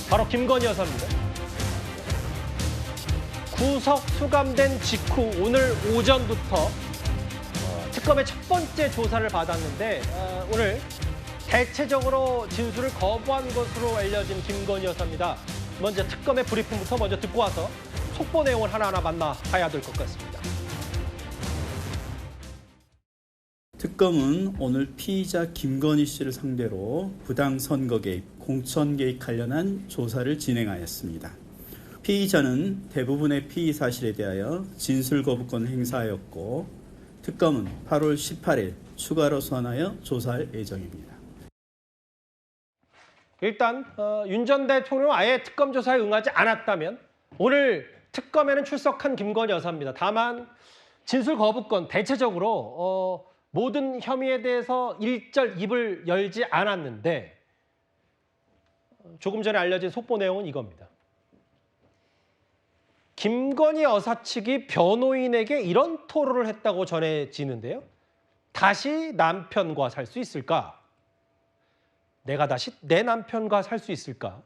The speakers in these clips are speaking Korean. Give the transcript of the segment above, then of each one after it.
바로 김건희 여사입니다. 구속 수감된 직후 오늘 오전부터 특검의 첫 번째 조사를 받았는데 오늘 대체적으로 진술을 거부한 것으로 알려진 김건희 여사입니다. 먼저 특검의 브리핑부터 먼저 듣고 와서 속보 내용을 하나하나 만나봐야 될 것 같습니다. 특검은 오늘 피의자 김건희 씨를 상대로 부당선거 개입, 공천 개입 관련한 조사를 진행하였습니다. 피의자는 대부분의 피의 사실에 대하여 진술 거부권을 행사하였고 특검은 8월 18일 추가로 소환하여 조사할 예정입니다. 일단 윤 전 대통령은 아예 특검 조사에 응하지 않았다면 오늘 특검에는 출석한 김건희 여사입니다. 다만 진술 거부권 대체적으로 모든 혐의에 대해서 일절 입을 열지 않았는데 조금 전에 알려진 속보 내용은 이겁니다. 김건희 여사 측이 변호인에게 이런 토로를 했다고 전해지는데요. 다시 남편과 살 수 있을까? 내가 다시 내 남편과 살 수 있을까?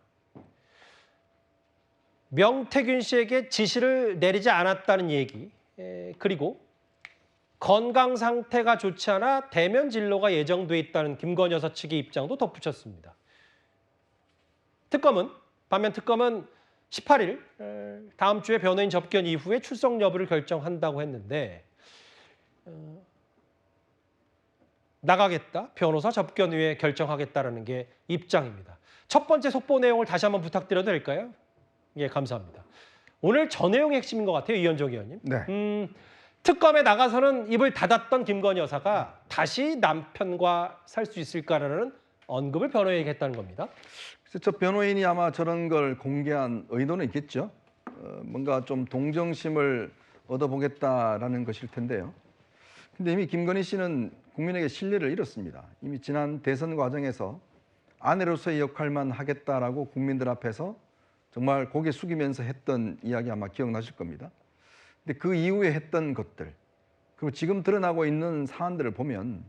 명태균 씨에게 지시를 내리지 않았다는 얘기, 그리고 건강 상태가 좋지 않아 대면 진료가 예정돼 있다는 김건희 여사 측의 입장도 덧붙였습니다. 반면 특검은 18일 다음 주에 변호인 접견 이후에 출석 여부를 결정한다고 했는데 나가겠다, 변호사 접견 후에 결정하겠다라는 게 입장입니다. 첫 번째 속보 내용을 다시 한번 부탁드려도 될까요? 예, 감사합니다. 오늘 저 내용이 핵심인 것 같아요, 이현정 의원님. 네. 특검에 나가서는 입을 닫았던 김건희 여사가 다시 남편과 살 수 있을까라는 언급을 변호인에게 했다는 겁니다. 그래서 저 변호인이 아마 저런 걸 공개한 의도는 있겠죠. 뭔가 좀 동정심을 얻어보겠다라는 것일 텐데요. 근데 이미 김건희 씨는 국민에게 신뢰를 잃었습니다. 이미 지난 대선 과정에서 아내로서의 역할만 하겠다라고 국민들 앞에서 정말 고개 숙이면서 했던 이야기 아마 기억나실 겁니다. 근데 그 이후에 했던 것들, 그리고 지금 드러나고 있는 사안들을 보면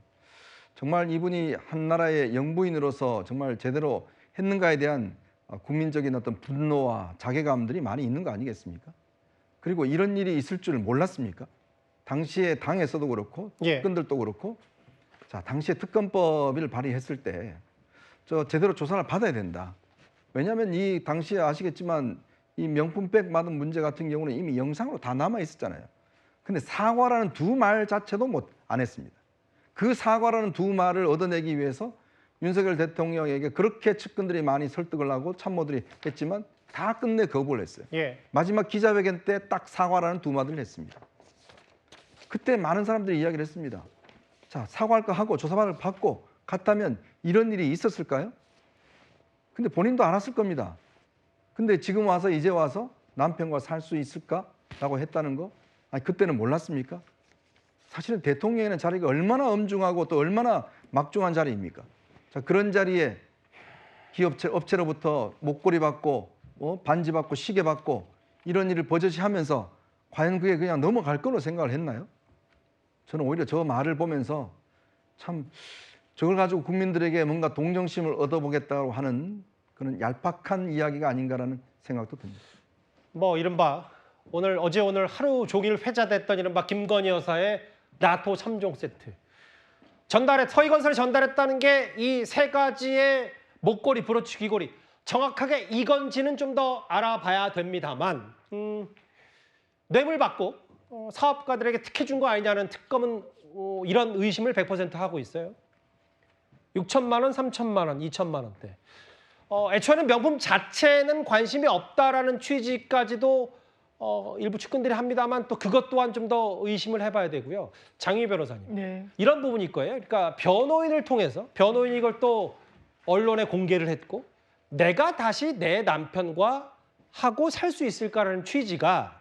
정말 이분이 한 나라의 영부인으로서 정말 제대로 했는가에 대한 국민적인 어떤 분노와 자괴감들이 많이 있는 거 아니겠습니까? 그리고 이런 일이 있을 줄 몰랐습니까? 당시에 당에서도 그렇고 특검들도 그렇고, 자, 당시에 특검법을 발의했을 때 저 제대로 조사를 받아야 된다. 왜냐하면 이 당시에 아시겠지만 이 명품백 맞은 문제 같은 경우는 이미 영상으로 다 남아 있었잖아요. 근데 사과라는 두 말 자체도 안 했습니다. 그 사과라는 두 말을 얻어내기 위해서 윤석열 대통령에게 그렇게 측근들이 많이 설득을 하고 참모들이 했지만 다 끝내 거부를 했어요. 마지막 기자회견 때 딱 사과라는 두 마디를 했습니다. 그때 많은 사람들이 이야기를 했습니다. 자, 사과할 거 하고 조사받을 받고 갔다면 이런 일이 있었을까요? 근데 본인도 알았을 겁니다. 근데 지금 와서 이제 와서 남편과 살 수 있을까라고 했다는 거, 아니 그때는 몰랐습니까? 사실은 대통령의 자리가 얼마나 엄중하고 또 얼마나 막중한 자리입니까? 자, 그런 자리에 업체로부터 목걸이 받고 반지 받고 시계 받고 이런 일을 버젓이 하면서 과연 그게 그냥 넘어갈 거로 생각을 했나요? 저는 오히려 저 말을 보면서 참 저걸 가지고 국민들에게 뭔가 동정심을 얻어보겠다고 하는 그런 얄팍한 이야기가 아닌가라는 생각도 듭니다. 뭐 이른바 어제 오늘 하루 종일 회자됐던 이른바 김건희 여사의 나토 3종 세트. 서희건설이 전달했다는 게 이 세 가지의 목걸이, 브로치, 귀걸이. 정확하게 이건지는 좀 더 알아봐야 됩니다만 뇌물 받고 사업가들에게 특혜 준 거 아니냐는 특검은 이런 의심을 100% 하고 있어요. 6천만 원, 3천만 원, 2천만 원대. 애초에는 명품 자체는 관심이 없다라는 취지까지도 일부 측근들이 합니다만 또 그것 또한 좀 더 의심을 해봐야 되고요. 장희 변호사님, 네. 이런 부분일 거예요. 그러니까 변호인을 통해서 변호인이 이걸 또 언론에 공개를 했고 내가 다시 내 남편과 하고 살 수 있을까라는 취지가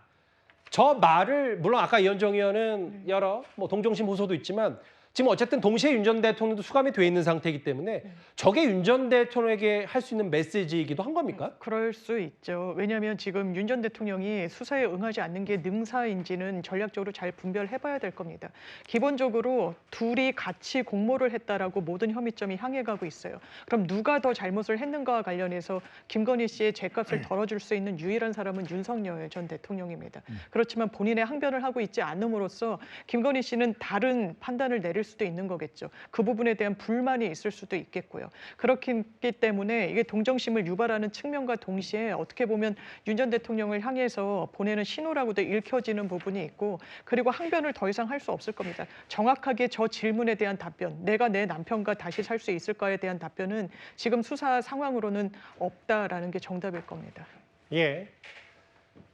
저 말을 물론 아까 이현정 의원은 여러 동정심 호소도 있지만 지금 어쨌든 동시에 윤 전 대통령도 수감이 돼 있는 상태이기 때문에 저게 윤 전 대통령에게 할 수 있는 메시지이기도 한 겁니까? 그럴 수 있죠. 왜냐하면 지금 윤 전 대통령이 수사에 응하지 않는 게 능사인지는 전략적으로 잘 분별해봐야 될 겁니다. 기본적으로 둘이 같이 공모를 했다라고 모든 혐의점이 향해 가고 있어요. 그럼 누가 더 잘못을 했는가와 관련해서 김건희 씨의 죄값을 덜어줄 수 있는 유일한 사람은 윤석열 전 대통령입니다. 그렇지만 본인의 항변을 하고 있지 않음으로써 김건희 씨는 다른 판단을 내릴 수도 있는 거겠죠. 그 부분에 대한 불만이 있을 수도 있겠고요. 그렇기 때문에 이게 동정심을 유발하는 측면과 동시에 어떻게 보면 윤 전 대통령을 향해서 보내는 신호라고도 읽혀지는 부분이 있고, 그리고 항변을 더 이상 할 수 없을 겁니다. 정확하게 저 질문에 대한 답변, 내가 내 남편과 다시 살 수 있을까에 대한 답변은 지금 수사 상황으로는 없다라는 게 정답일 겁니다. 예.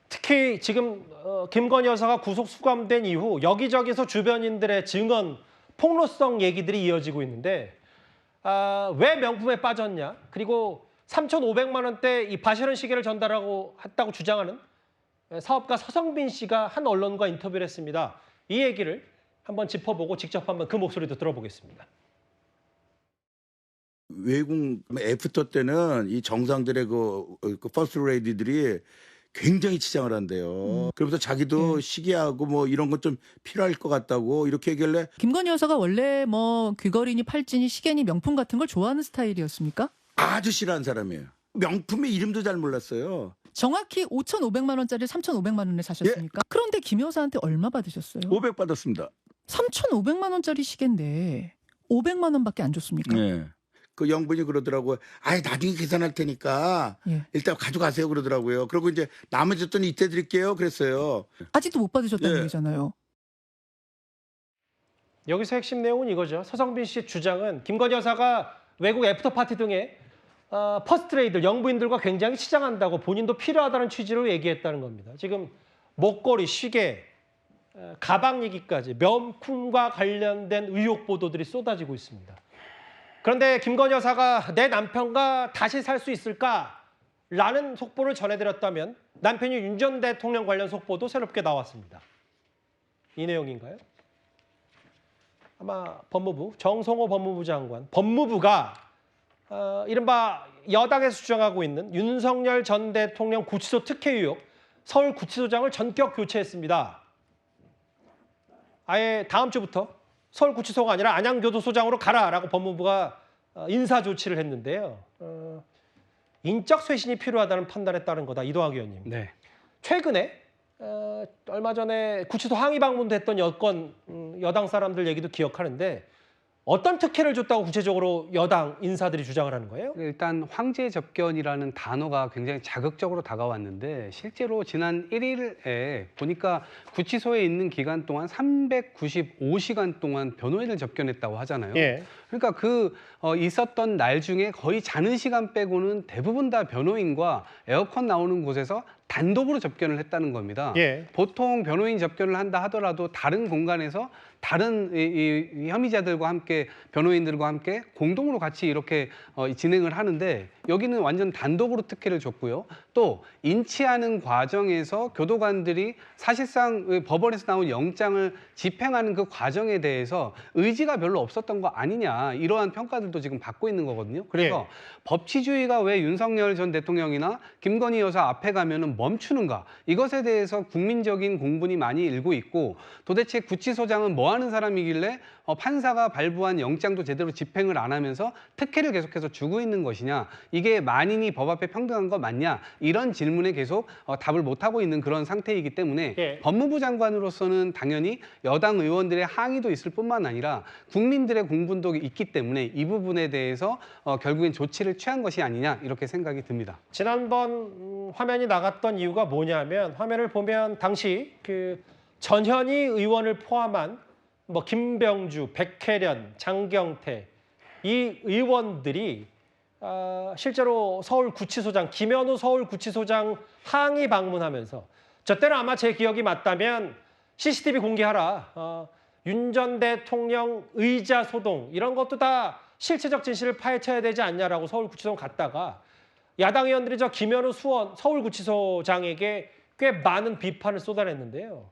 특히 지금 김건희 여사가 구속 수감된 이후 여기저기서 주변인들의 증언, 폭로성 얘기들이 이어지고 있는데 왜 명품에 빠졌냐? 그리고 3,500만 원대 이 바시런 시계를 전달하고 했다고 주장하는 사업가 서성빈 씨가 한 언론과 인터뷰를 했습니다. 이 얘기를 한번 짚어보고 직접 한번 그 목소리도 들어보겠습니다. 외국 애프터 때는 이 정상들의 그 퍼스트 레이디들이 굉장히 치장을 한대요. 그러면서 자기도 시기하고 뭐 이런 것 좀 필요할 것 같다고 이렇게 얘기할래? 김건희 여사가 원래 뭐 귀걸이니 팔찌니 시계니 명품 같은 걸 좋아하는 스타일이었습니까? 아주 싫어하는 사람이에요. 명품의 이름도 잘 몰랐어요. 정확히 5,500만 원짜리 3,500만 원에 사셨습니까? 그런데 김 여사한테 얼마 받으셨어요? 500 받았습니다. 3,500만 원짜리 시계인데 500만 원밖에 안 줬습니까? 네. 그 영분이 그러더라고요. 아이 나중에 계산할 테니까 예. 일단 가져가세요 그러더라고요. 그리고 이제 나머지 줬더니 이때 드릴게요 그랬어요. 아직도 못 받으셨다는 예. 얘기잖아요. 여기서 핵심 내용은 이거죠. 서성빈 씨의 주장은 김건희 여사가 외국 애프터 파티 등에 퍼스트레이들, 영부인들과 굉장히 치장한다고 본인도 필요하다는 취지로 얘기했다는 겁니다. 지금 목걸이, 시계, 가방 얘기까지 명품과 관련된 의혹 보도들이 쏟아지고 있습니다. 그런데 김건희 여사가 내 남편과 다시 살 수 있을까라는 속보를 전해드렸다면 남편이 윤 전 대통령 관련 속보도 새롭게 나왔습니다. 이 내용인가요? 아마 법무부, 정성호 법무부 장관, 법무부가 이른바 여당에서 주장하고 있는 윤석열 전 대통령 구치소 특혜 의혹 서울구치소장을 전격 교체했습니다. 아예 다음 주부터 서울구치소가 아니라 안양교도소장으로 가라라고 법무부가 인사 조치를 했는데요. 인적 쇄신이 필요하다는 판단에 따른 거다. 이동학 의원님. 네. 최근에 얼마 전에 구치소 항의 방문도 했던 여권 여당 사람들 얘기도 기억하는데 어떤 특혜를 줬다고 구체적으로 여당 인사들이 주장을 하는 거예요? 일단 황제 접견이라는 단어가 굉장히 자극적으로 다가왔는데 실제로 지난 1일에 보니까 구치소에 있는 기간 동안 395시간 동안 변호인을 접견했다고 하잖아요. 예. 그러니까 있었던 날 중에 거의 자는 시간 빼고는 대부분 다 변호인과 에어컨 나오는 곳에서 단독으로 접견을 했다는 겁니다. 예. 보통 변호인 접견을 한다 하더라도 다른 공간에서 다른 이 혐의자들과 함께 변호인들과 함께 공동으로 같이 이렇게 진행을 하는데 여기는 완전 단독으로 특혜를 줬고요. 또 인치하는 과정에서 교도관들이 사실상 법원에서 나온 영장을 집행하는 그 과정에 대해서 의지가 별로 없었던 거 아니냐 이러한 평가들도 지금 받고 있는 거거든요. 그래서 법치주의가 왜 윤석열 전 대통령이나 김건희 여사 앞에 가면은 멈추는가 이것에 대해서 국민적인 공분이 많이 일고 있고 도대체 구치소장은 뭐 하는 사람이길래 판사가 발부한 영장도 제대로 집행을 안 하면서 특혜를 계속해서 주고 있는 것이냐 이게 만인이 법 앞에 평등한 거 맞냐 이런 질문에 계속 답을 못하고 있는 그런 상태이기 때문에 법무부 장관으로서는 당연히 여당 의원들의 항의도 있을 뿐만 아니라 국민들의 공분도 있기 때문에 이 부분에 대해서 결국엔 조치를 취한 것이 아니냐 이렇게 생각이 듭니다. 지난번 화면이 나갔던 이유가 뭐냐면 화면을 보면 당시 그 전현희 의원을 포함한 뭐 김병주, 백혜련, 장경태 이 의원들이 실제로 서울구치소장 김현우 서울구치소장 항의 방문하면서 저 때는 아마 제 기억이 맞다면 CCTV 공개하라. 윤 전 대통령 의자 소동 이런 것도 다 실체적 진실을 파헤쳐야 되지 않냐라고 서울구치소 갔다가 야당 의원들이 저 김현우 수원 서울구치소장에게 꽤 많은 비판을 쏟아냈는데요.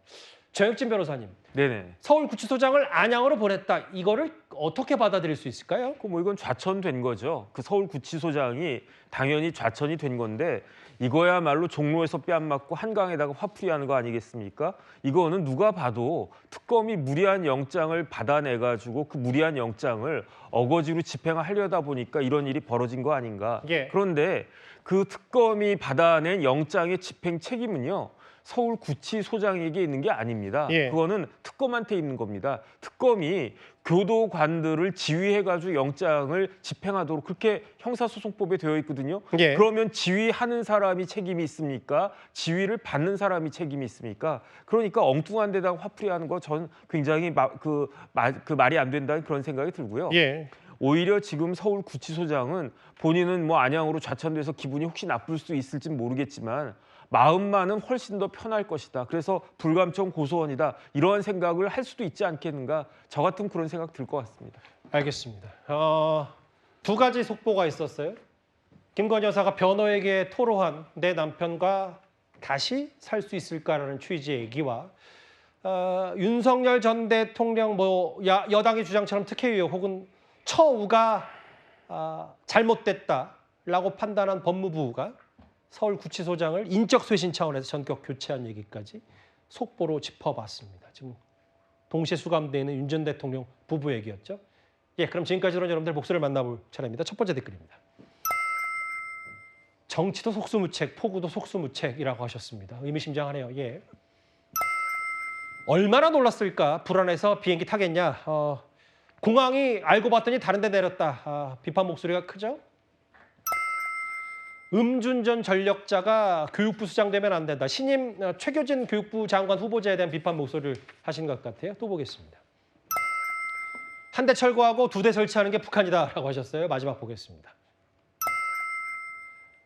정혁진 변호사님, 네네. 서울구치소장을 안양으로 보냈다. 이거를 어떻게 받아들일 수 있을까요? 뭐 이건 좌천된 거죠. 그 서울구치소장이 당연히 좌천이 된 건데 이거야말로 종로에서 뺨 맞고 한강에다가 화풀이하는 거 아니겠습니까? 이거는 누가 봐도 특검이 무리한 영장을 받아내가지고 그 무리한 영장을 어거지로 집행하려다 보니까 이런 일이 벌어진 거 아닌가. 예. 그런데 그 특검이 받아낸 영장의 집행 책임은요. 서울구치소장에게 있는 게 아닙니다. 예. 그거는 특검한테 있는 겁니다. 특검이 교도관들을 지휘해가지고 영장을 집행하도록 그렇게 형사소송법에 되어 있거든요. 예. 그러면 지휘하는 사람이 책임이 있습니까? 지휘를 받는 사람이 책임이 있습니까? 그러니까 엉뚱한 데다가 화풀이하는 거 전 굉장히 그 말이 안 된다는 그런 생각이 들고요. 예. 오히려 지금 서울구치소장은 본인은 뭐 안양으로 좌천돼서 기분이 혹시 나쁠 수 있을지 모르겠지만 마음만은 훨씬 더 편할 것이다. 그래서 불감청 고소원이다. 이러한 생각을 할 수도 있지 않겠는가. 저 같은 그런 생각 들 것 같습니다. 알겠습니다. 두 가지 속보가 있었어요. 김건희 여사가 변호에게 토로한 내 남편과 다시 살 수 있을까라는 취지의 얘기와 윤석열 전 대통령 여당의 주장처럼 특혜 의혹 혹은 처우가 잘못됐다라고 판단한 법무부가 서울구치소장을 인적 쇄신 차원에서 전격 교체한 얘기까지 속보로 짚어봤습니다. 지금 동시에 수감되어 있는 윤 전 대통령 부부 얘기였죠. 예, 그럼 지금까지는 여러분들 목소리를 만나볼 차례입니다. 첫 번째 댓글입니다. 정치도 속수무책, 포구도 속수무책이라고 하셨습니다. 의미심장하네요. 예. 얼마나 놀랐을까? 불안해서 비행기 타겠냐? 공항이 알고 봤더니 다른 데 내렸다. 비판 목소리가 크죠? 음주운전 전력자가 교육부 수장 되면 안 된다. 신임 최교진 교육부 장관 후보자에 대한 비판 목소리를 하신 것 같아요. 또 보겠습니다. 한 대 철거하고 두 대 설치하는 게 북한이다라고 하셨어요. 마지막 보겠습니다.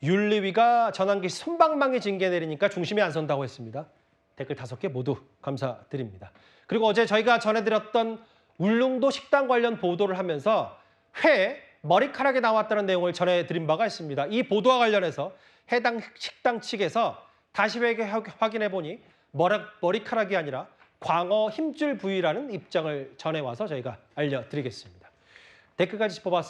윤리위가 전환기 솜방망이 징계 내리니까 중심이 안 선다고 했습니다. 댓글 5개 모두 감사드립니다. 그리고 어제 저희가 전해드렸던 울릉도 식당 관련 보도를 하면서 회 머리카락이 나왔다는 내용을 전해드린 바가 있습니다. 이 보도와 관련해서 해당 식당 측에서 다시 확인해보니 머리카락이 아니라 광어 힘줄 부위라는 입장을 전해와서 저희가 알려드리겠습니다. 댓글까지 짚어봤습니다.